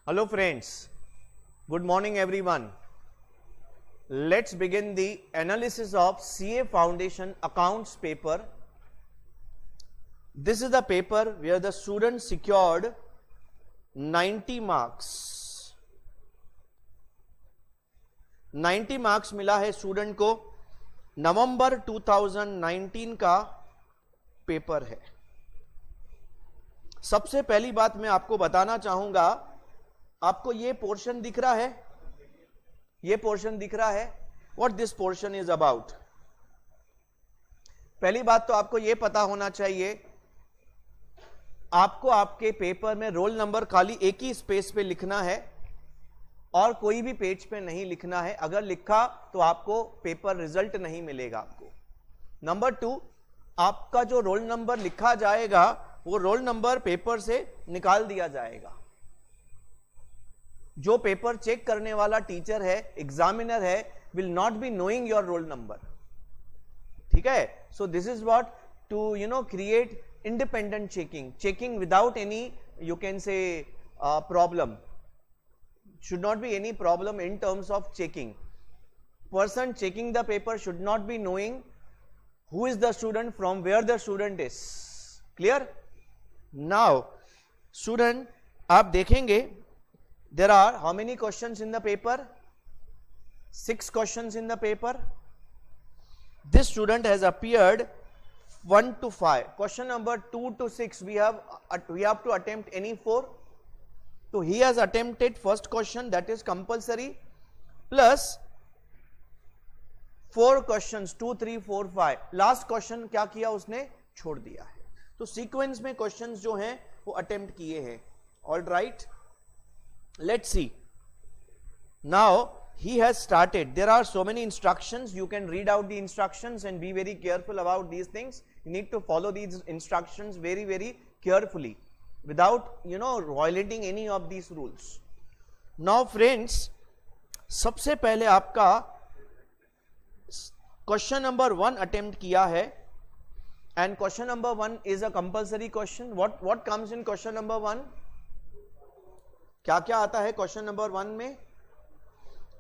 Hello friends, good morning everyone. Let's begin the analysis of CA Foundation Accounts paper. This is the paper where the student secured 90 marks. 90 marks मिला है student को. नवंबर 2019 का paper है. सबसे पहली बात मैं आपको बताना चाहूंगा, आपको ये पोर्शन दिख रहा है, ये पोर्शन दिख रहा है. What this portion is about. पहली बात तो आपको ये पता होना चाहिए, आपको आपके पेपर में रोल नंबर खाली एक ही स्पेस पे लिखना है और कोई भी पेज पे नहीं लिखना है. अगर लिखा तो आपको पेपर रिजल्ट नहीं मिलेगा आपको. नंबर 2, आपका जो रोल नंबर लिखा जाएगा वो रोल नंबर पेपर से निकाल दिया जाएगा. जो पेपर चेक करने वाला टीचर है, एग्जामिनर है, will not be knowing your roll number. ठीक है. So this is what to create independent checking without any, you can say, problem. Should not be any problem in terms of checking. Person checking the paper should not be knowing who is the student, from where the student is. Clear? Now student, आप देखेंगे there are how many questions in the paper? 6 questions in the paper. This student has appeared 1 to 5. Question number 2 to 6 we have to attempt any 4. So he has attempted first question, that is compulsory, plus 4 questions 2, 3, 4, 5. Last question क्या किया उसने, छोड़ दिया है. तो sequence में questions जो हैं वो अटेम्प्ट किए हैं. All right, let's see. Now he has started. There are so many instructions. You can read out the instructions and be very careful about these things. You need to follow these instructions very, very carefully without violating any of these rules. Now friends, सबसे पहले आपका question number 1 attempt किया है, and question number 1 is a compulsory question. What comes in question number 1? क्या क्या आता है question number 1 में?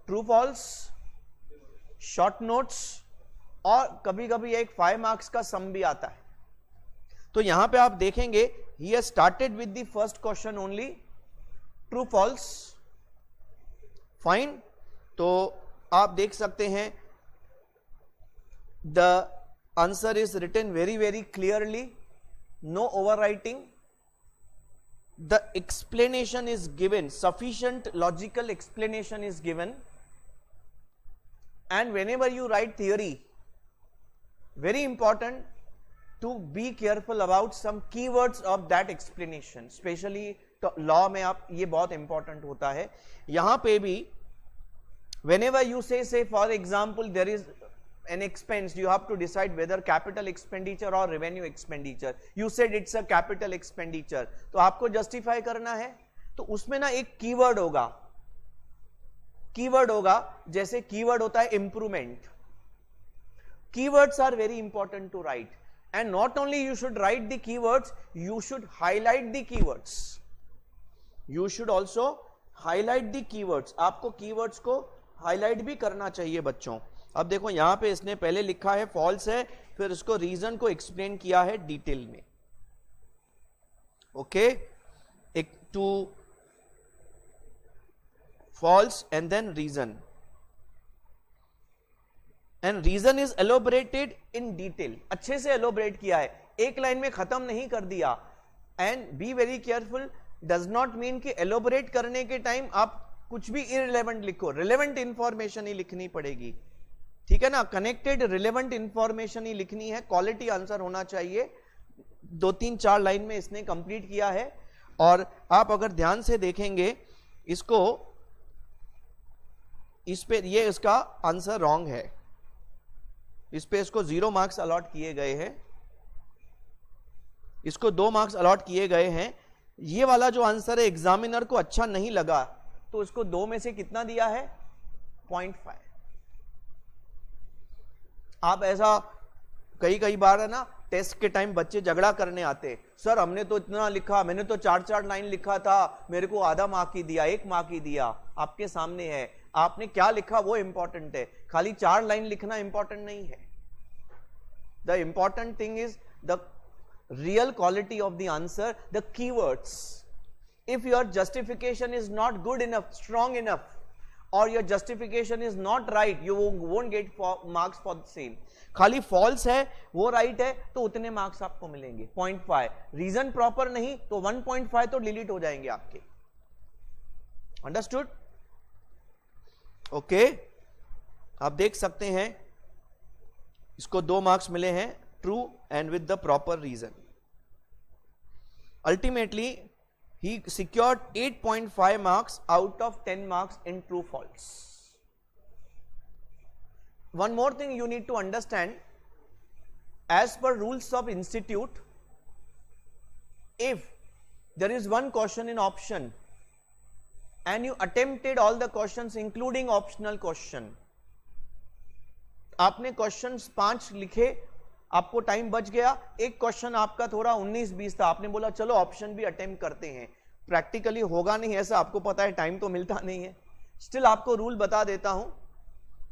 ट्रू फॉल्स, शॉर्ट नोट्स, और कभी कभी एक 5 मार्क्स का सम भी आता है. तो यहां पे आप देखेंगे he has started with the first question only, true false. Fine. तो आप देख सकते हैं the answer is written very very clearly, no overwriting. The explanation is given, sufficient logical explanation is given. And whenever you write theory, very important to be careful about some keywords of that explanation. Especially तो law में आप ये बहुत important होता है. यहाँ पे भी whenever you say for example there is an expense, you have to decide whether capital expenditure or revenue expenditure. You said it's a capital expenditure, तो आपको justify करना है. तो उसमें ना एक कीवर्ड होगा, कीवर्ड होगा, जैसे कीवर्ड होता है improvement. Keywords are very important to write, and not only you should write the keywords, you should highlight the keywords. You should also highlight the keywords. आपको कीवर्ड्स को हाईलाइट भी करना चाहिए बच्चों. अब देखो यहां पे इसने पहले लिखा है फॉल्स है, फिर उसको रीजन को एक्सप्लेन किया है डिटेल में. ओके, एक to false and then reason, and reason is elaborated in detail. अच्छे से elaborate किया है, एक लाइन में खत्म नहीं कर दिया. and be very careful does not mean कि elaborate करने के टाइम आप कुछ भी irrelevant लिखो. relevant information ही लिखनी पड़ेगी. ठीक है ना, connected relevant information ही लिखनी है. quality आंसर होना चाहिए. 2, 3, 4 लाइन में इसने कंप्लीट किया है. और आप अगर ध्यान से देखेंगे इसको, इस पे ये इसका आंसर रॉन्ग है. इस पे इसको 0 मार्क्स अलॉट किए गए हैं, इसको 2 मार्क्स अलॉट किए गए हैं. ये वाला जो आंसर है एग्जामिनर को अच्छा नहीं लगा, तो इसको 2 में से कितना दिया है, 0.5. आप ऐसा कई बार है ना, टेस्ट के टाइम बच्चे झगड़ा करने आते, सर हमने तो इतना लिखा, मैंने तो 4-4 लाइन लिखा था, मेरे को आधा मार्क ही दिया, 1 मार्क ही दिया। आपके सामने है, आपने क्या लिखा वो इंपॉर्टेंट है, खाली 4 लाइन लिखना इंपॉर्टेंट नहीं है। The important thing is the real quality of the answer, the keywords. If your justification is not good enough, strong enough, और your justification is not right, you won't get marks for the same. खाली false है, वो right है, तो उतने marks आपको मिलेंगे 0.5। Reason proper नहीं तो 1.5 तो डिलीट हो जाएंगे आपके। अंडरस्टूड? ओके, आप देख सकते हैं इसको 2 मार्क्स मिले हैं, true and with the proper reason. Ultimately he secured 8.5 marks out of 10 marks in true false. One more thing you need to understand, as per rules of institute, if there is one question in option and you attempted all the questions including optional question, आपने questions 5 लिखे, आपको time बच गया, एक question आपका थोड़ा 19-20 था, आपने बोला चलो ऑप्शन भी अटेम्प्ट करते हैं, प्रैक्टिकली होगा नहीं ऐसा आपको पता है, टाइम तो मिलता नहीं है, स्टिल आपको रूल बता देता हूं,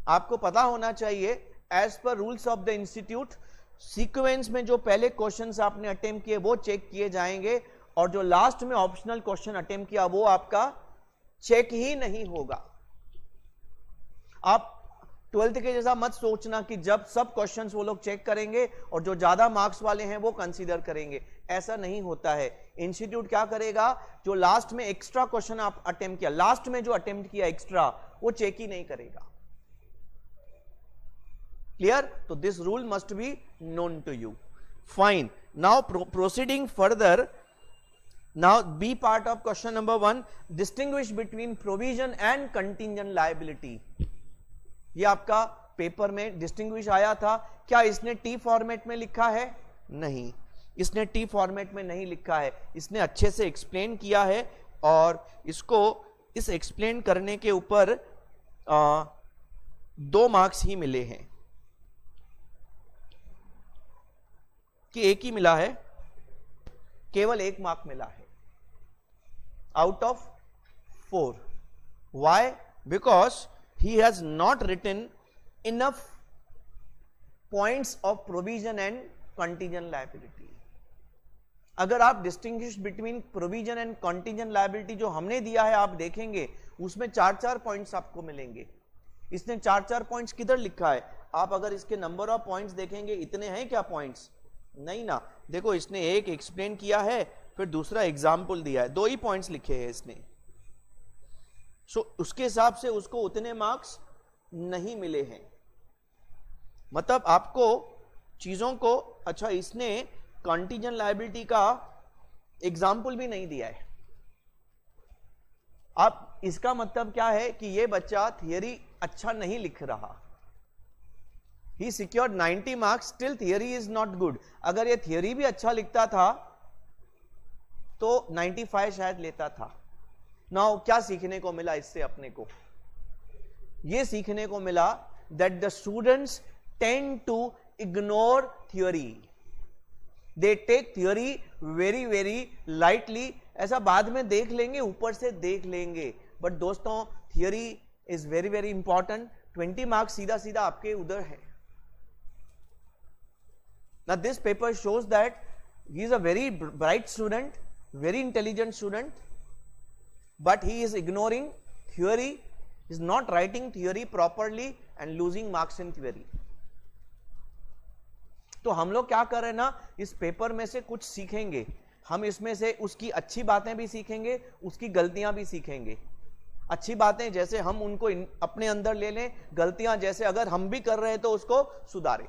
आपको पता होना चाहिए as per rules of the institute, sequence में जो पहले क्वेश्चंस आपने अटेम्प्ट किए वो चेक किए जाएंगे, और जो लास्ट में ऑप्शनल क्वेश्चन अटेम्प्ट किया वो आपका चेक ही नहीं होगा। आप 12th के जैसा मत सोचना कि जब सब क्वेश्चंस वो लोग चेक करेंगे और जो ज्यादा मार्क्स वाले हैं वो कंसीडर करेंगे, ऐसा नहीं होता है। इंस्टीट्यूट क्या करेगा, जो लास्ट में एक्स्ट्रा क्वेश्चन आप अटेम्प्ट किया, लास्ट में जो अटेम्प्ट किया एक्स्ट्रा, वो चेक ही नहीं करेगा। क्लियर? तो this rule must be known to you. Fine, now proceeding further, now B part of question number 1, distinguish between provision and contingent liability. ये आपका पेपर में डिस्टिंग्विश आया था, क्या इसने टी फॉर्मेट में लिखा है? नहीं, इसने टी फॉर्मेट में नहीं लिखा है, इसने अच्छे से एक्सप्लेन किया है, और इसको इस एक्सप्लेन करने के ऊपर 2 मार्क्स ही मिले हैं, कि एक ही मिला है, केवल 1 मार्क मिला है out of 4। Why? Because he has not written enough points of provision and contingent liability। अगर आप distinguish between provision and contingent liability जो हमने दिया है आप देखेंगे, उसमें 4-4 पॉइंट्स आपको मिलेंगे। इसने 4-4 पॉइंट्स किधर लिखा है? आप अगर इसके नंबर ऑफ पॉइंट्स देखेंगे, इतने हैं क्या पॉइंट्स? नहीं ना, देखो इसने एक एक्सप्लेन किया है, फिर दूसरा एग्जाम्पल दिया है, 2 ही पॉइंट्स लिखे हैं इसने। उसके हिसाब से उसको उतने मार्क्स नहीं मिले हैं। मतलब आपको चीजों को, अच्छा इसने कंटीजेंट लायबिलिटी का एग्जाम्पल भी नहीं दिया है। अब इसका मतलब क्या है कि ये बच्चा थियरी अच्छा नहीं लिख रहा। He secured 90 marks, still theory is not good. अगर ये थियरी भी अच्छा लिखता था तो 95 शायद लेता था। नाउ क्या सीखने को मिला इससे अपने को? ये सीखने को मिला that the students tend to ignore theory, they take theory very very lightly. ऐसा बाद में देख लेंगे, ऊपर से देख लेंगे, बट दोस्तों theory is very very important. 20 marks सीधा सीधा आपके उधर है। Now this paper shows that he is a very bright student, very intelligent student, but he is ignoring theory, is not writing theory properly and losing marks in theory. तो हम लोग क्या कर रहे हैं ना, इस पेपर में से कुछ सीखेंगे हम, इसमें से उसकी अच्छी बातें भी सीखेंगे, उसकी गलतियां भी सीखेंगे। अच्छी बातें जैसे हम उनको अपने अंदर ले लें, गलतियां जैसे अगर हम भी कर रहे हैं तो उसको सुधारें।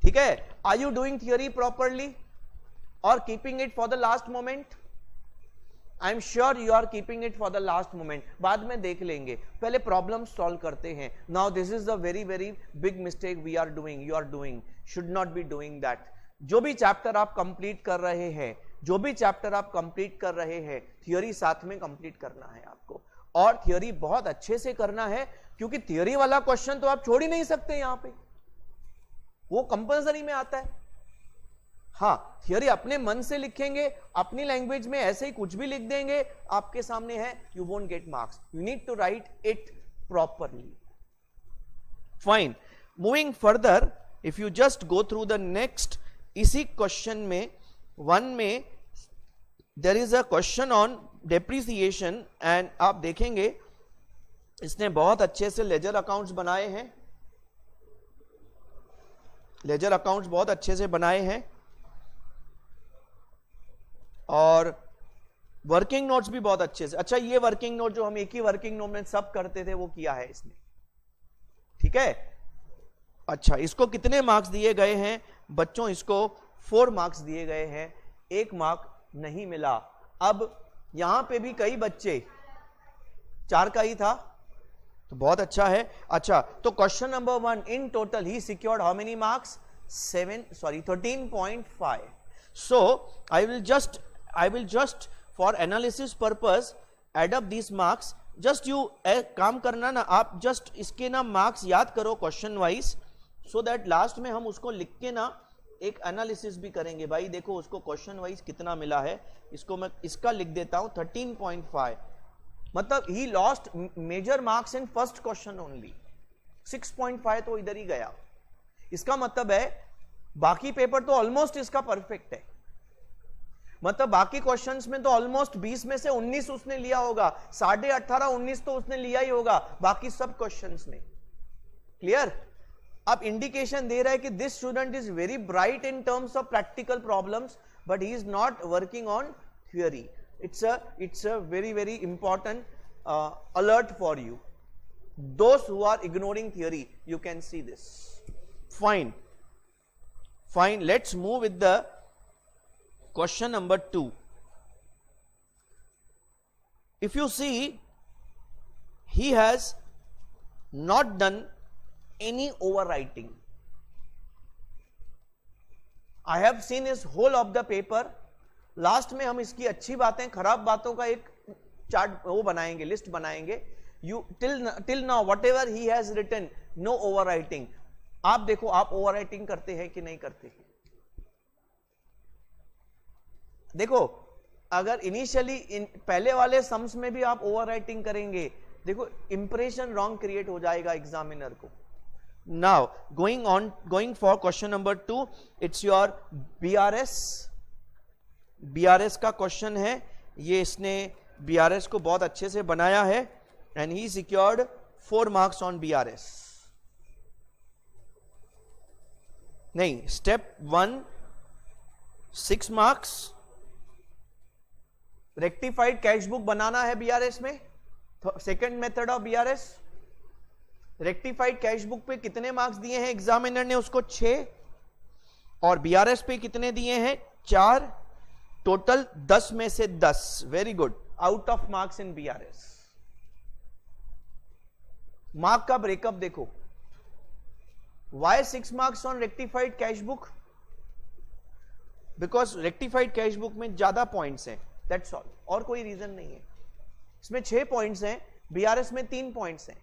ठीक है? Are you doing theory properly और keeping it for the last moment? I am sure you are keeping it for the last moment. बाद में देख लेंगे, पहले प्रॉब्लम सॉल्व करते हैं। Now this is the very very big mistake we are doing, you are doing, should not be doing that. जो भी chapter आप कंप्लीट कर रहे हैं, जो भी चैप्टर आप कंप्लीट कर रहे हैं, थियोरी साथ में कंप्लीट करना है आपको, और थियोरी बहुत अच्छे से करना है, क्योंकि थियोरी वाला क्वेश्चन तो आप छोड़ ही नहीं सकते। यहां पे वो कंपलसरी में आता है। हाँ, थियोरी अपने मन से लिखेंगे, अपनी लैंग्वेज में ऐसे ही कुछ भी लिख देंगे, आपके सामने है, you won't get marks. You need to write it properly. Fine, moving further, if you just go through the next, इसी क्वेश्चन में 1 में there is a question on depreciation, and आप देखेंगे इसने बहुत अच्छे से लेजर अकाउंट्स बनाए हैं, लेजर अकाउंट्स बहुत अच्छे से बनाए हैं, और वर्किंग नोट्स भी बहुत अच्छे से। अच्छा, ये वर्किंग नोट जो हम एक ही वर्किंग नोट में सब करते थे वो किया है इसने, ठीक है। अच्छा, इसको कितने मार्क्स दिए गए हैं बच्चों? इसको 4 मार्क्स दिए गए हैं, 1 मार्क नहीं मिला। अब यहां पे भी कई बच्चे 4 का ही था, तो बहुत अच्छा है। अच्छा, तो question number 1, in total he secured how many marks? 13.5. So I will just for analysis purpose add up these marks. Just you काम करना ना, आप just इसके ना मार्क्स याद करो question wise, so that last में हम उसको लिख के ना एक एनालिसिस भी करेंगे। भाई देखो उसको क्वेश्चन वाइज कितना मिला है, इसको मैं इसका लिख देता हूं 13.5, मतलब he lost major marks in first question only. 6.5 तो इधर ही गया। इसका मतलब है बाकी पेपर तो ऑलमोस्ट इसका परफेक्ट है, मतलब बाकी क्वेश्चंस में तो ऑलमोस्ट 20 में से 19 उसने लिया होगा, 18.5 19 तो उसने लिया ही होगा बाकी सब क्वेश्चंस में। क्लियर? अब इंडिकेशन दे रहा है कि this student is very bright in terms of practical problems, but he is not working on theory. it's a very important alert for you, those who are ignoring theory. You can see this. Fine, let's move with the question number 2. If you see, he has not done any overwriting. I have seen his whole of the paper. Last में हम इसकी अच्छी बातें खराब बातों का एक chart वो बनाएंगे, लिस्ट बनाएंगे। You till now whatever he has written, no overwriting. आप देखो आप ओवर राइटिंग करते हैं कि नहीं करते? देखो अगर इनिशियली पहले वाले सम्स में भी आप ओवर राइटिंग करेंगे, देखो इंप्रेशन रॉन्ग क्रिएट हो जाएगा एग्जामिनर को। Now going for question number 2, it's your BRS का क्वेश्चन है। ये इसने बीआरएस को बहुत अच्छे से बनाया है, and he secured 4 marks on BRS. नहीं, step 1 6 marks. Rectified cash book बनाना है बीआरएस में, second method of BRS. Rectified cash book पे कितने मार्क्स दिए हैं एग्जामिनर ने? उसको 6, और बीआरएस पे कितने दिए हैं? 4, टोटल 10 में से 10। Very good, out of marks in BRS. Mark का ब्रेकअप देखो, why 6 marks on rectified cash book? Because rectified cash book में ज्यादा पॉइंट्स हैं, दैट्स ऑल, और कोई रीजन नहीं है। इसमें 6 पॉइंट्स हैं, बीआरएस में 3 पॉइंट्स हैं।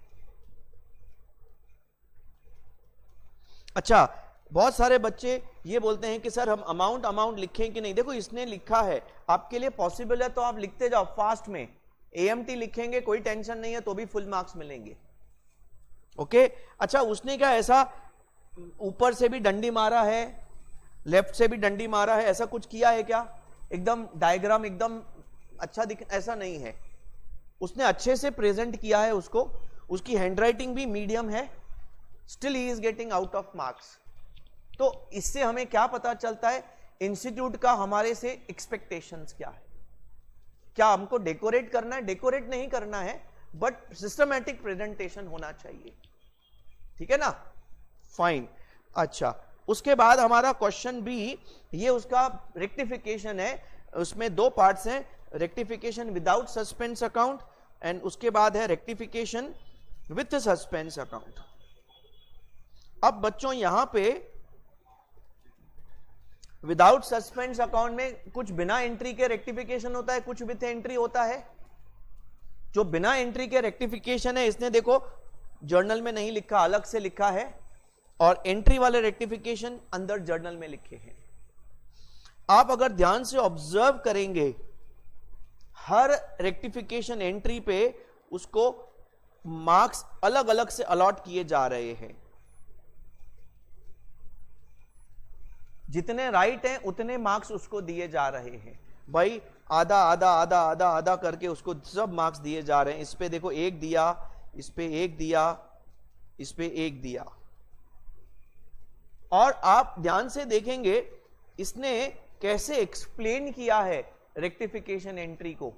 अच्छा, बहुत सारे बच्चे ये बोलते हैं कि सर हम अमाउंट लिखें कि नहीं। देखो इसने लिखा है, आपके लिए पॉसिबल है तो आप लिखते जाओ फास्ट में। एएमटी लिखेंगे कोई टेंशन नहीं है, तो भी फुल मार्क्स मिलेंगे। ओके, अच्छा उसने क्या ऐसा ऊपर से भी डंडी मारा है, लेफ्ट से भी डंडी मारा है, ऐसा कुछ किया है क्या? एकदम डायग्राम एकदम अच्छा दिख, ऐसा नहीं है। उसने अच्छे से प्रेजेंट किया है उसको, उसकी हैंडराइटिंग भी मीडियम है, still he is getting out of marks. तो इससे हमें क्या पता चलता है? इंस्टीट्यूट का हमारे से एक्सपेक्टेशंस क्या है। क्या हमको डेकोरेट करना है? डेकोरेट नहीं करना है, बट सिस्टमैटिक प्रेजेंटेशन होना चाहिए, ठीक है ना? फाइन। अच्छा, उसके बाद हमारा क्वेश्चन बी, ये उसका रेक्टिफिकेशन है। उसमें 2 पार्ट्स हैं, rectification without suspense account, and उसके बाद है रेक्टिफिकेशन विथ सस्पेंस अकाउंट। अब बच्चों यहां पे विदाउट सस्पेंस अकाउंट में कुछ बिना एंट्री के रेक्टिफिकेशन होता है, कुछ विथ एंट्री होता है। जो बिना एंट्री के रेक्टिफिकेशन है, इसने देखो जर्नल में नहीं लिखा, अलग से लिखा है। और एंट्री वाले रेक्टिफिकेशन अंदर जर्नल में लिखे हैं। आप अगर ध्यान से ऑब्जर्व करेंगे, हर रेक्टिफिकेशन एंट्री पे उसको मार्क्स अलग अलग से अलॉट किए जा रहे हैं। जितने राइट हैं उतने मार्क्स उसको दिए जा रहे हैं। भाई आधा आधा आधा आधा आधा करके उसको सब मार्क्स दिए जा रहे हैं। इस पे देखो 1 दिया, इस पे 1 दिया, इस पे 1 दिया। और आप ध्यान से देखेंगे इसने कैसे एक्सप्लेन किया है रेक्टिफिकेशन एंट्री को।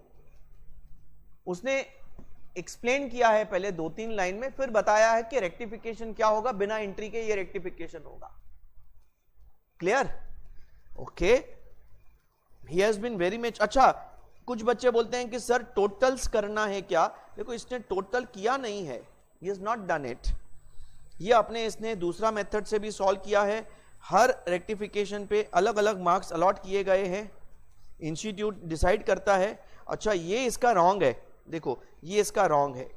उसने एक्सप्लेन किया है पहले 2-3 लाइन में, फिर बताया है कि रेक्टिफिकेशन क्या होगा, बिना एंट्री के ये रेक्टिफिकेशन होगा। Clear? Okay, he has been very much. अच्छा, कुछ बच्चे बोलते हैं कि सर टोटल्स करना है क्या? देखो इसने टोटल किया नहीं है, he has not done it. ये इसने दूसरा मेथड से भी सॉल्व किया है। हर रेक्टिफिकेशन पे अलग अलग मार्क्स अलॉट किए गए हैं, इंस्टीट्यूट डिसाइड करता है। अच्छा, ये इसका रॉन्ग है, देखो ये इसका रॉन्ग है,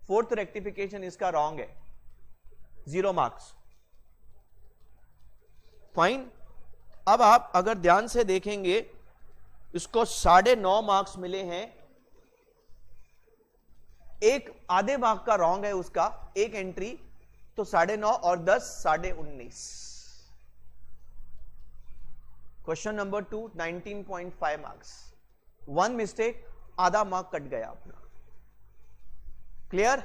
4th रेक्टिफिकेशन इसका रॉन्ग है, 0 मार्क्स। फाइन। अब आप अगर ध्यान से देखेंगे, इसको 9.5 मार्क्स मिले हैं। एक आधे मार्क का रॉन्ग है उसका, एक एंट्री, तो 9.5 और 10 19.5। क्वेश्चन नंबर 2 19.5 मार्क्स, 1 मिस्टेक, आधा मार्क कट गया अपना। क्लियर?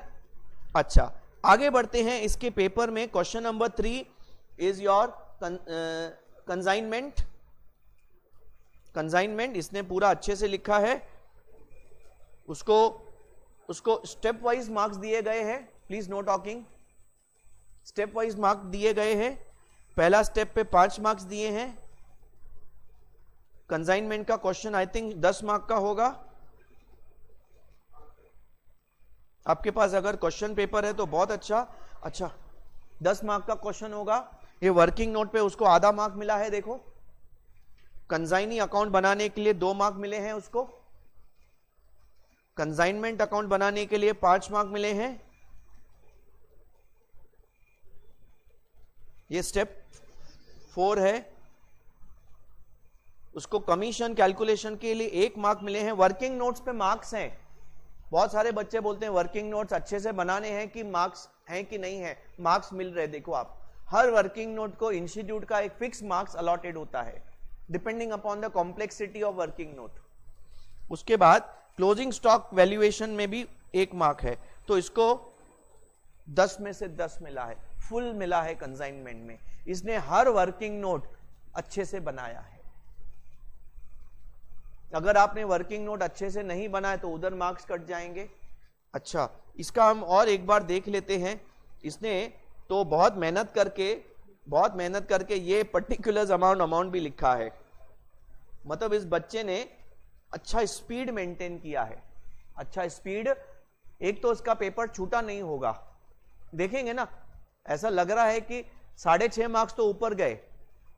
अच्छा, आगे बढ़ते हैं इसके पेपर में। Question number 3 is your consignment. Consignment इसने पूरा अच्छे से लिखा है। उसको स्टेप वाइज मार्क्स दिए गए हैं, please know talking. Step wise marks दिए गए हैं। पहला स्टेप पे 5 मार्क्स दिए हैं। कंसाइनमेंट का क्वेश्चन आई थिंक 10 मार्क का होगा। आपके पास अगर क्वेश्चन पेपर है तो बहुत अच्छा। अच्छा, 10 मार्क का क्वेश्चन होगा। ये वर्किंग नोट पे उसको आधा मार्क मिला है। देखो, कंसाइनी अकाउंट बनाने के लिए 2 मार्क मिले हैं उसको। कंसाइनमेंट अकाउंट बनाने के लिए 5 मार्क मिले हैं। ये स्टेप 4 है। उसको कमीशन कैलकुलेशन के लिए 1 मार्क मिले हैं। वर्किंग नोट्स पे मार्क्स हैं। बहुत सारे बच्चे बोलते हैं वर्किंग नोट्स अच्छे से बनाने हैं कि मार्क्स हैं कि नहीं है। मार्क्स मिल रहे, देखो आप, हर वर्किंग नोट को इंस्टीट्यूट का एक फिक्स मार्क्स अलॉटेड होता है depending upon the complexity of working note. उसके बाद क्लोजिंग स्टॉक वैल्यूएशन में भी 1 मार्क है, तो इसको 10 में से 10 मिला है, फुल मिला है कंसाइनमेंट में। इसने हर वर्किंग नोट अच्छे से बनाया है। अगर आपने वर्किंग नोट अच्छे से नहीं बनाए तो उधर मार्क्स कट जाएंगे। अच्छा, इसका हम और एक बार देख लेते हैं। इसने तो बहुत मेहनत करके ये पर्टिकुलर अमाउंट भी लिखा है। मतलब इस बच्चे ने अच्छा स्पीड मेंटेन किया है। अच्छा स्पीड, एक तो इसका पेपर छूटा नहीं होगा। देखेंगे ना, ऐसा लग रहा है कि 6.5 मार्क्स तो ऊपर गए,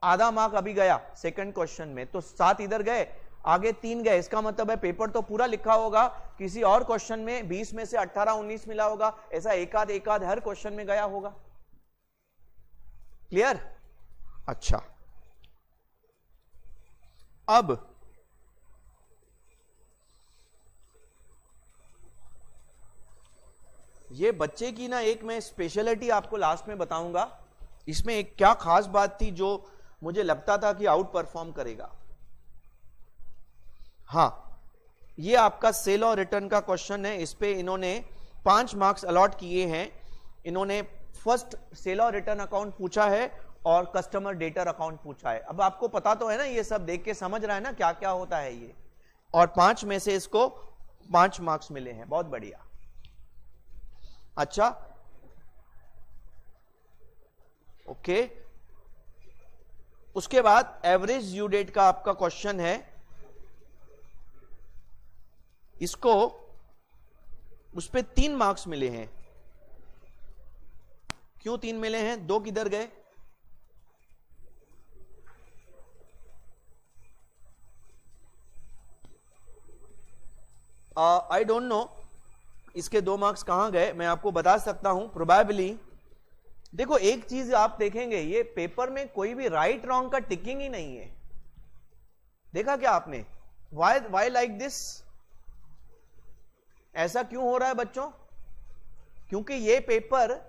आधा मार्क अभी गया सेकंड क्वेश्चन में, तो 7 इधर गए, आगे 3 गए। इसका मतलब है पेपर तो पूरा लिखा होगा। किसी और क्वेश्चन में 20 में से 18-19 मिला होगा, ऐसा एक आध हर क्वेश्चन में गया होगा। क्लियर? अच्छा, अब ये बच्चे की ना एक मैं स्पेशलिटी आपको लास्ट में बताऊंगा। इसमें एक क्या खास बात थी जो मुझे लगता था कि आउट परफॉर्म करेगा। हाँ, ये आपका सेल और रिटर्न का क्वेश्चन है। इस पे इन्होंने 5 मार्क्स अलॉट किए हैं। इन्होंने फर्स्ट सेल और रिटर्न अकाउंट पूछा है और कस्टमर डेटर अकाउंट पूछा है। अब आपको पता तो है ना, ये सब देख के समझ रहा है ना क्या क्या होता है ये। और 5 में से इसको 5 मार्क्स मिले हैं, बहुत बढ़िया। अच्छा, ओके। उसके बाद एवरेज ड्यू डेट का आपका क्वेश्चन है। इसको उस पे 3 मार्क्स मिले हैं। क्यों 3 मिले हैं? 2 किधर गए? आई डोंट नो इसके 2 मार्क्स कहां गए। मैं आपको बता सकता हूं, प्रोबेबली देखो एक चीज आप देखेंगे, ये पेपर में कोई भी राइट रॉन्ग का टिकिंग ही नहीं है। देखा क्या आपने? Why like this? ऐसा क्यों हो रहा है बच्चों? क्योंकि ये पेपर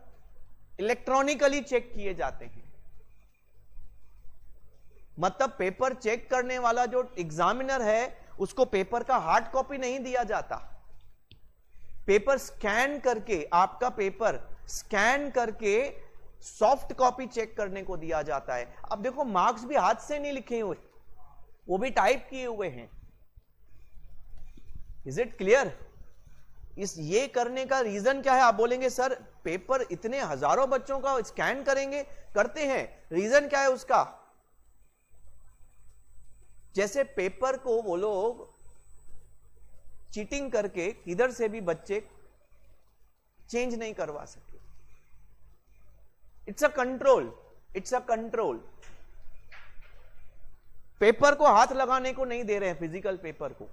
इलेक्ट्रॉनिकली चेक किए जाते हैं। मतलब पेपर चेक करने वाला जो एग्जामिनर है उसको पेपर का हार्ड कॉपी नहीं दिया जाता। पेपर स्कैन करके, आपका पेपर स्कैन करके सॉफ्ट कॉपी चेक करने को दिया जाता है। अब देखो मार्क्स भी हाथ से नहीं लिखे हुए, वो भी टाइप किए हुए हैं। Is it clear? ये करने का रीजन क्या है? आप बोलेंगे सर पेपर इतने हजारों बच्चों का स्कैन करेंगे, करते हैं, रीजन क्या है उसका? जैसे पेपर को वो लोग चीटिंग करके किधर से भी बच्चे चेंज नहीं करवा सके। It's a control, it's a control. Paper को हाथ लगाने को नहीं दे रहे हैं, फिजिकल पेपर को।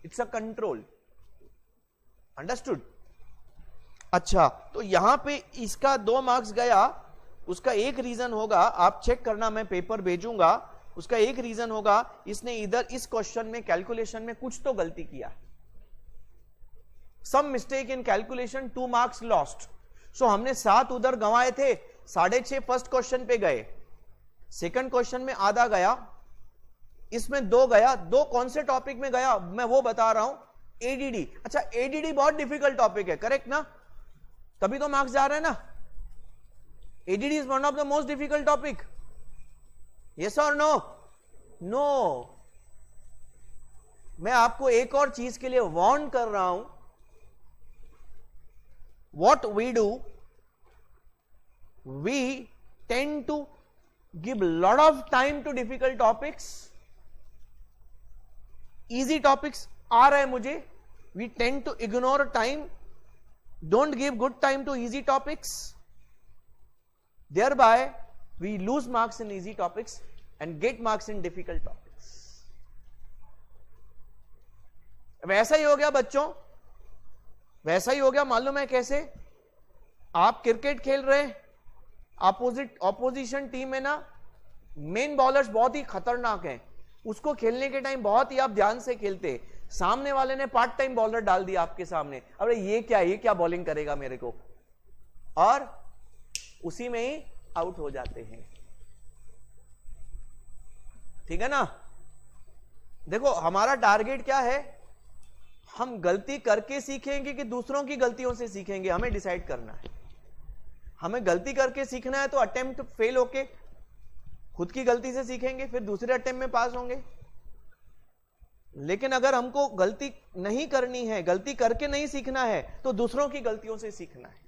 It's a control. अंडरस्टूड? अच्छा, तो यहां पे इसका 2 मार्क्स गया। उसका एक रीजन होगा, आप चेक करना, मैं पेपर भेजूंगा। उसका एक रीजन होगा, इसने इधर इस क्वेश्चन में कैलकुलेशन में कुछ तो गलती किया। Some mistake in calculation, 2 marks lost. So हमने 7 उधर गंवाए थे, 6.5 फर्स्ट क्वेश्चन पे गए, सेकंड क्वेश्चन में आधा गया, इसमें 2 गया। 2 कौन से टॉपिक में गया मैं वो बता रहा हूं, एडीडी। अच्छा, एडीडी बहुत डिफिकल्ट टॉपिक है, करेक्ट ना? तभी तो मार्क्स जा रहे हैं ना। ADD is one of the most difficult topic. Yes और नो? नो। मैं आपको एक और चीज के लिए वार्न कर रहा हूं। What we do, we tend to give lot of time to difficult topics. Easy topics आ रहे हैं मुझे, we tend to ignore time, don't give good time to easy topics, thereby we lose marks in easy topics and get marks in difficult topics. वैसा ही हो गया बच्चों, वैसा ही हो गया। मालूम है कैसे? आप क्रिकेट खेल रहे हैं, ऑपोजिशन टीम में ना मेन बॉलर्स बहुत ही खतरनाक हैं, उसको खेलने के टाइम बहुत ही आप ध्यान से खेलते। सामने वाले ने पार्ट टाइम बॉलर डाल दिया आपके सामने, अरे ये क्या बॉलिंग करेगा मेरे को, और उसी में ही आउट हो जाते हैं। ठीक है ना? देखो हमारा टारगेट क्या है, हम गलती करके सीखेंगे कि दूसरों की गलतियों से सीखेंगे, हमें डिसाइड करना है। हमें गलती करके सीखना है तो अटेम्प्ट फेल होके खुद की गलती से सीखेंगे, फिर दूसरे अटेम्प्ट में पास होंगे। लेकिन अगर हमको गलती नहीं करनी है, गलती करके नहीं सीखना है, तो दूसरों की गलतियों से सीखना है।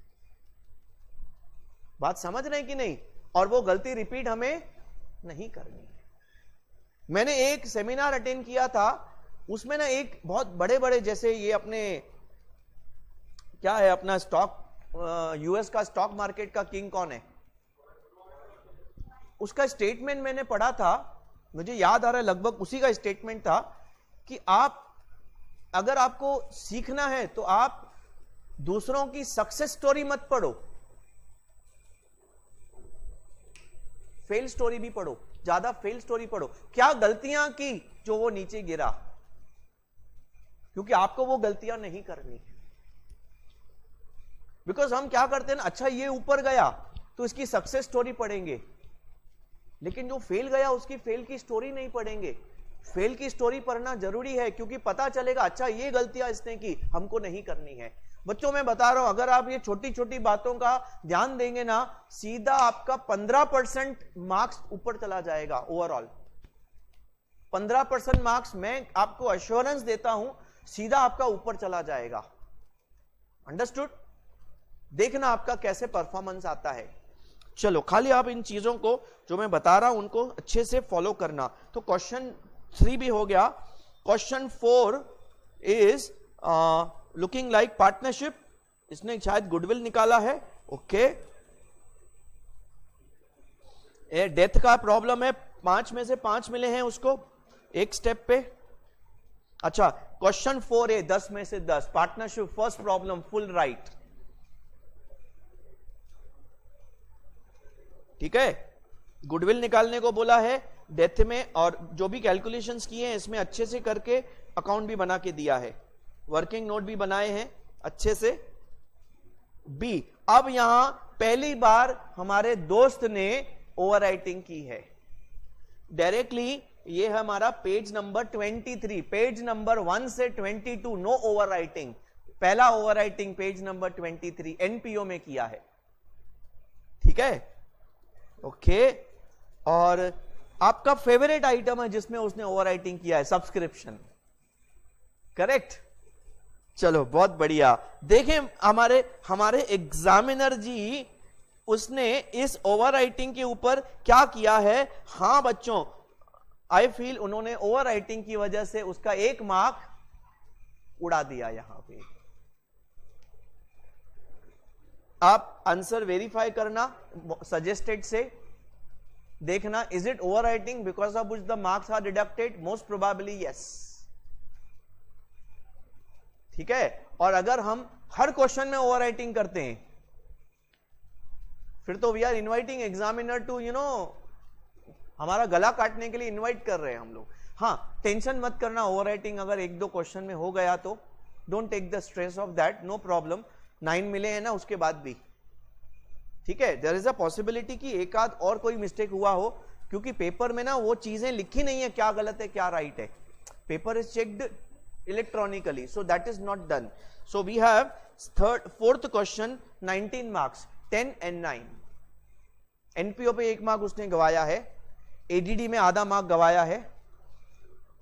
बात समझ रहे हैं कि नहीं? और वो गलती रिपीट हमें नहीं करनी है। मैंने एक सेमिनार अटेंड किया था, उसमें ना एक बहुत बड़े बड़े, जैसे ये अपने क्या है अपना स्टॉक, यूएस का स्टॉक मार्केट का किंग कौन है, उसका स्टेटमेंट मैंने पढ़ा था, मुझे याद आ रहा है लगभग उसी का स्टेटमेंट था कि आप अगर आपको सीखना है तो आप दूसरों की सक्सेस स्टोरी मत पढ़ो, फेल स्टोरी भी पढ़ो, ज्यादा फेल स्टोरी पढ़ो। क्या गलतियां की जो वो नीचे गिरा, क्योंकि आपको वो गलतियां नहीं करनी है। बिकॉज हम क्या करते हैं ना, अच्छा ये ऊपर गया तो इसकी सक्सेस स्टोरी पढ़ेंगे, लेकिन जो फेल गया उसकी फेल की स्टोरी नहीं पढ़ेंगे। फेल की स्टोरी पढ़ना जरूरी है, क्योंकि पता चलेगा अच्छा ये गलतियां इसने की, हमको नहीं करनी है। बच्चों मैं बता रहा हूं, अगर आप ये छोटी छोटी बातों का ध्यान देंगे ना, सीधा आपका 15% मार्क्स ऊपर चला जाएगा ओवरऑल। 15% मार्क्स मैं आपको अश्योरेंस देता हूं, सीधा आपका ऊपर चला जाएगा। अंडरस्टूड? देखना आपका कैसे परफॉर्मेंस आता है। चलो खाली आप इन चीजों को जो मैं बता रहा हूं उनको अच्छे से फॉलो करना। तो क्वेश्चन 3 भी हो गया। Question 4 is looking like partnership, इसने शायद गुडविल निकाला है। ओके, डेथ का प्रॉब्लम है, 5 में से 5 मिले हैं उसको एक स्टेप पे। अच्छा, क्वेश्चन 4 है 10 में से 10, partnership first problem full right. ठीक है, गुडविल निकालने को बोला है डेथ में, और जो भी कैलकुलेशंस किए हैं इसमें अच्छे से करके अकाउंट भी बना के दिया है, वर्किंग नोट भी बनाए हैं अच्छे से। बी, अब यहां पहली बार हमारे दोस्त ने ओवरराइटिंग की है डायरेक्टली। ये है हमारा पेज नंबर 23, पेज नंबर 1 से 22 नो ओवरराइटिंग, पहला ओवरराइटिंग पेज नंबर 23 एनपीओ में किया है, ठीक है, ओके। और आपका फेवरेट आइटम है जिसमें उसने ओवरराइटिंग किया है, सब्सक्रिप्शन, करेक्ट। चलो बहुत बढ़िया। देखें हमारे एग्जामिनर जी, उसने इस ओवरराइटिंग के ऊपर क्या किया है। हां बच्चों, आई फील उन्होंने ओवरराइटिंग की वजह से उसका 1 मार्क उड़ा दिया। यहां पे आप आंसर वेरीफाई करना सजेस्टेड से, देखना is it overwriting because of which the marks are deducted, most probably yes, ठीक है। और अगर हम हर क्वेश्चन में ओवरराइटिंग करते हैं फिर तो we are inviting examiner to हमारा गला काटने के लिए इनवाइट कर रहे हैं हम लोग। हाँ, टेंशन मत करना, ओवरराइटिंग अगर 1-2 क्वेश्चन में हो गया तो don't take the stress of that, no problem. 9 मिले हैं ना उसके बाद भी, ठीक है। देयर इज अ पॉसिबिलिटी कि एक आध और कोई मिस्टेक हुआ हो, क्योंकि पेपर में ना वो चीजें लिखी नहीं है क्या गलत है क्या राइट है, paper is checked electronically, so that is not done. So we have fourth question 19 marks, 10 and 9। NPO पे 1 मार्क उसने गवाया है, एडीडी में आधा मार्क गवाया है,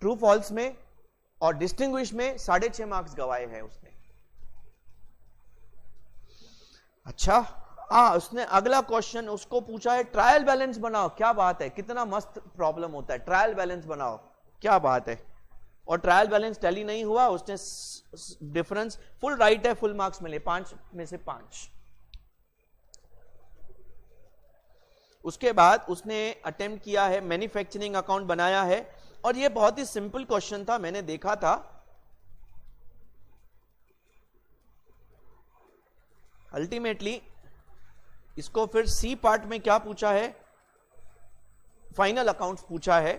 ट्रू फॉल्स में और डिस्टिंग्विश में 6.5 मार्क्स गवाए हैं उसने। अच्छा, उसने अगला क्वेश्चन उसको पूछा है ट्रायल बैलेंस बनाओ। क्या बात है, कितना मस्त प्रॉब्लम होता है, ट्रायल बैलेंस बनाओ, क्या बात है। और ट्रायल बैलेंस टैली नहीं हुआ, उसने डिफरेंस फुल राइट है, फुल मार्क्स मिले, 5 में से 5। उसके बाद उसने अटेम्प्ट किया है, मैन्युफैक्चरिंग अकाउंट बनाया है, और ये बहुत ही सिंपल क्वेश्चन था, मैंने देखा था। अल्टीमेटली इसको फिर सी पार्ट में क्या पूछा है, फाइनल अकाउंट्स पूछा है,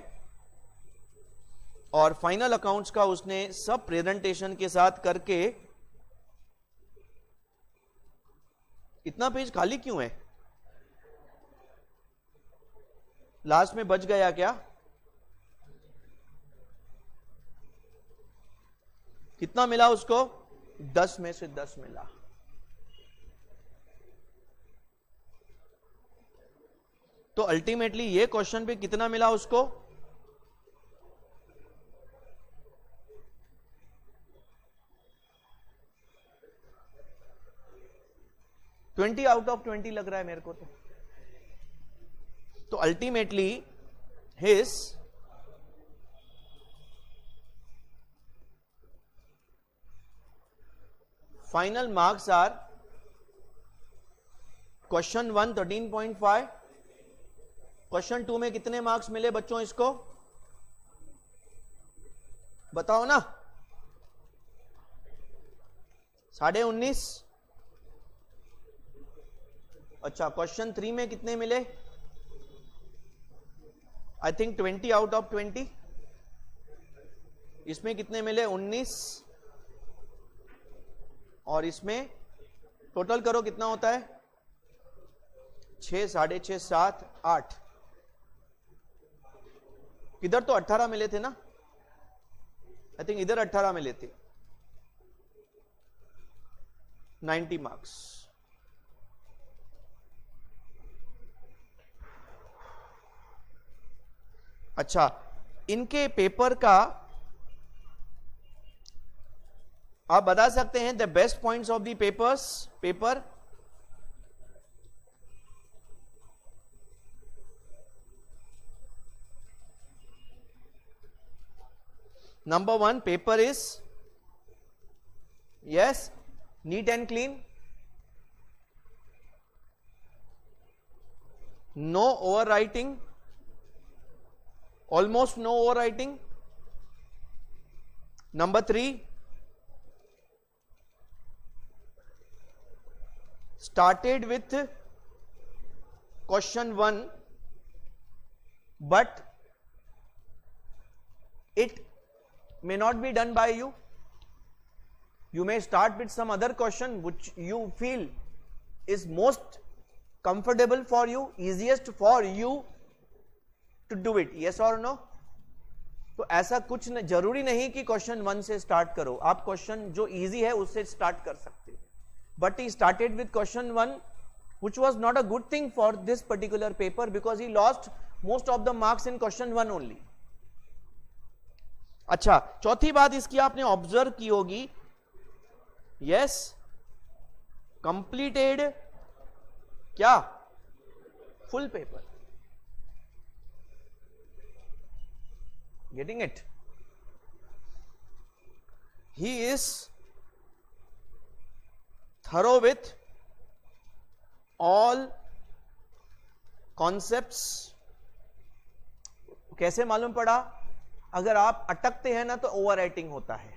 और फाइनल अकाउंट्स का उसने सब प्रेजेंटेशन के साथ करके, इतना पेज खाली क्यों है, लास्ट में बच गया क्या? कितना मिला उसको? 10 में से 10 मिला। तो अल्टीमेटली ये क्वेश्चन पे कितना मिला उसको? 20 आउट ऑफ 20 लग रहा है मेरे को तो ultimately his final marks are question 1 13.5, question 2 में कितने मार्क्स मिले बच्चों इसको बताओ ना? 19.5। अच्छा, क्वेश्चन 3 में कितने मिले? I think 20 out of 20। इसमें कितने मिले? 19। और इसमें टोटल करो कितना होता है? 6, 6.5, 7, 8। इधर तो 18 मिले थे ना? आई थिंक इधर 18 मिले थे। 90 मार्क्स। अच्छा, इनके पेपर का आप बता सकते हैं the best points of the paper? Number 1, paper is yes, neat and clean, no overwriting, almost no overwriting. Number 3, started with question 1, but it may not be done by you. You may start with some other question which you feel is most comfortable for you, easiest for you to do it. Yes or no? तो ऐसा कुछ जरूरी नहीं कि question 1 से start करो, आप question जो इजी है उससे स्टार्ट कर सकते हो. But he started with question 1 which was not a good thing for this particular paper because he lost most of the marks in question 1 only. अच्छा, चौथी बात इसकी आपने ऑब्जर्व की होगी, यस, कंप्लीटेड क्या, full paper. Getting it? He is thorough with all concepts. कैसे मालूम पड़ा? अगर आप अटकते हैं ना तो ओवर राइटिंग होता है,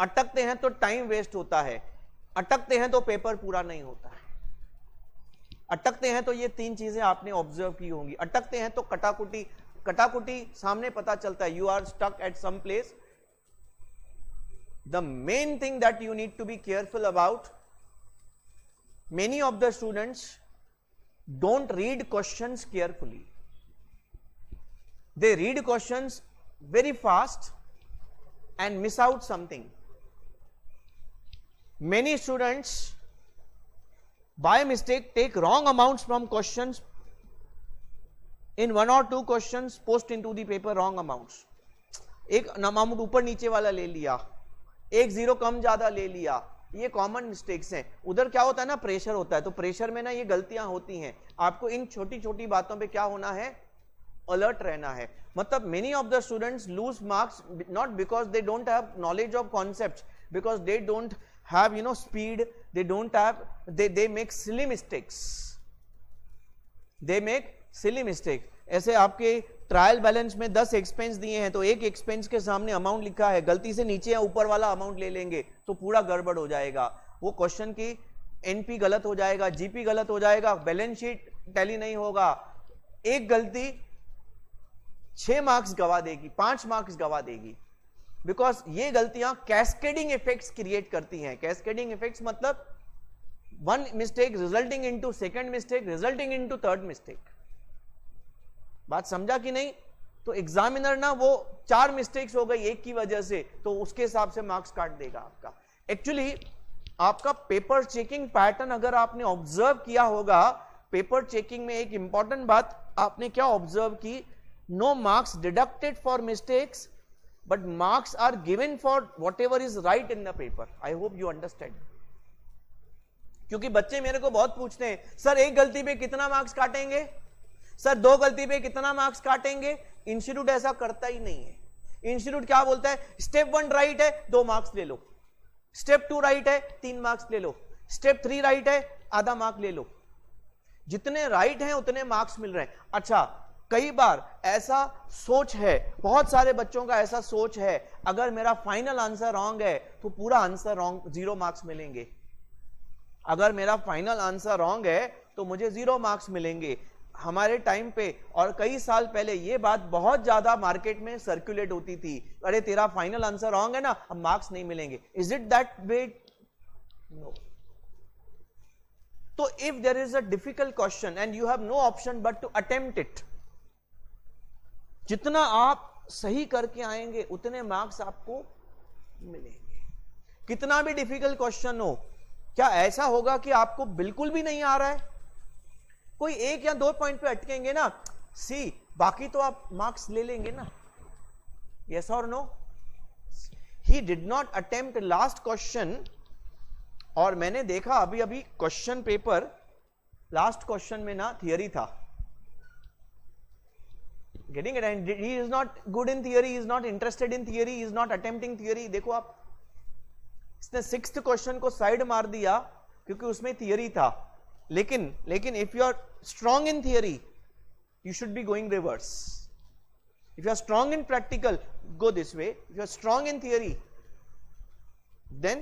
अटकते हैं तो टाइम वेस्ट होता है, अटकते हैं तो पेपर पूरा नहीं होता है. अटकते हैं तो ये 3 चीजें आपने ऑब्जर्व की होंगी. अटकते हैं तो कटाकुटी सामने पता चलता है, you are stuck at some place. The main thing that you need to be careful about, many of the students don't read questions carefully. They read questions very fast and miss out something. Many students by mistake take wrong amounts from questions. In 1 or 2 questions post into the paper wrong amounts. एक amount ऊपर नीचे वाला ले लिया, एक zero कम ज्यादा ले लिया, ये कॉमन मिस्टेक्स हैं. उधर क्या होता है ना, प्रेशर होता है, तो प्रेशर में ना ये गलतियां होती हैं. आपको इन छोटी छोटी बातों पे क्या होना है, अलर्ट रहना है. मतलब many of the students lose marks not because they don't have knowledge of concepts, because they don't have speed, they don't have, they make silly mistakes, they make silly mistake. ऐसे आपके trial balance में 10 expense दिए हैं तो एक expense के सामने amount लिखा है, गलती से नीचे या ऊपर वाला अमाउंट ले लेंगे तो पूरा गड़बड़ हो जाएगा. वो क्वेश्चन की एनपी गलत हो जाएगा, जीपी गलत हो जाएगा, बैलेंस शीट टैली नहीं होगा. एक गलती 6 मार्क्स गवा देगी, 5 मार्क्स गवा देगी, बिकॉज ये गलतियां कैस्केडिंग इफेक्ट्स क्रिएट करती हैं. कैस्केडिंग इफेक्ट्स मतलब 1 mistake resulting into second mistake, resulting into third mistake. बात समझा कि नहीं? तो एग्जामिनर ना वो 4 मिस्टेक्स हो गई एक की वजह से, तो उसके हिसाब से मार्क्स काट देगा आपका. एक्चुअली आपका पेपर चेकिंग पैटर्न अगर आपने ऑब्जर्व किया होगा, पेपर चेकिंग में एक इंपॉर्टेंट बात आपने क्या ऑब्जर्व की, no marks deducted for mistakes but marks are given for whatever is right in the paper. I hope you understand. क्योंकि बच्चे मेरे को बहुत पूछते हैं, सर एक गलती पे कितना मार्क्स काटेंगे, सर 2 गलती पे कितना मार्क्स काटेंगे. इंस्टीट्यूट ऐसा करता ही नहीं है. इंस्टीट्यूट क्या बोलता है, स्टेप 1 राइट है 2 मार्क्स ले लो, स्टेप 2 राइट है 3 मार्क्स ले लो, स्टेप 3 राइट है आधा मार्क ले लो. जितने राइट हैं उतने मार्क्स मिल रहे हैं. अच्छा, कई बार ऐसा सोच है, बहुत सारे बच्चों का ऐसा सोच है, अगर मेरा फाइनल आंसर रॉन्ग है तो पूरा आंसर रॉन्ग, 0 मार्क्स मिलेंगे. अगर मेरा फाइनल आंसर रॉन्ग है तो मुझे 0 मार्क्स मिलेंगे. हमारे टाइम पे और कई साल पहले ये बात बहुत ज्यादा मार्केट में सर्कुलेट होती थी, अरे तेरा फाइनल आंसर रॉन्ग है ना, अब मार्क्स नहीं मिलेंगे. Is it that way? No. तो if there is a difficult question and you have no option but to attempt it, जितना आप सही करके आएंगे उतने मार्क्स आपको मिलेंगे. कितना भी डिफिकल्ट क्वेश्चन हो, क्या ऐसा होगा कि आपको बिल्कुल भी नहीं आ रहा है? कोई 1 या 2 पॉइंट पे अटकेंगे ना, सी बाकी तो आप मार्क्स ले लेंगे ना. यस और no? He did not attempt last question. और मैंने देखा अभी अभी क्वेश्चन पेपर, लास्ट क्वेश्चन में ना थियरी था. Getting it? And he is not good in theory, is not interested in theory, is not attempting theory. देखो आप, इसने 6th क्वेश्चन को साइड मार दिया क्योंकि उसमें थियरी था. लेकिन if you are strong in theory you should be going reverse. If you are strong in practical, go this way. If you are strong in theory, then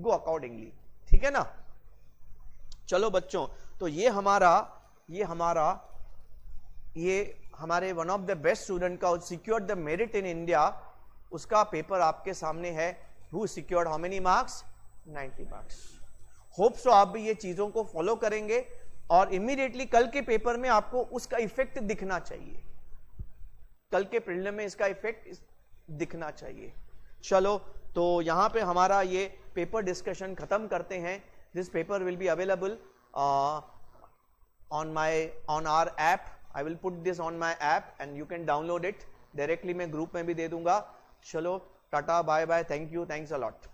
go accordingly. ठीक है ना? चलो बच्चों, तो ये हमारा ये हमारे one of the best student का secured the merit in India, उसका पेपर आपके सामने है। Who secured how many marks? 90 marks. Hope so आप भी ये चीजों को फॉलो करेंगे और इमीडिएटली कल के पेपर में आपको उसका इफेक्ट दिखना चाहिए, कल के प्रीलिम में इसका इफेक्ट दिखना चाहिए। चलो, तो यहां पे हमारा ये पेपर डिस्कशन खत्म करते हैं। This paper will be available on our app. I will put this on my app and you can download it directly. मैं ग्रुप में भी दे दूंगा। चलो, tata, bye bye, thank you, thanks a lot.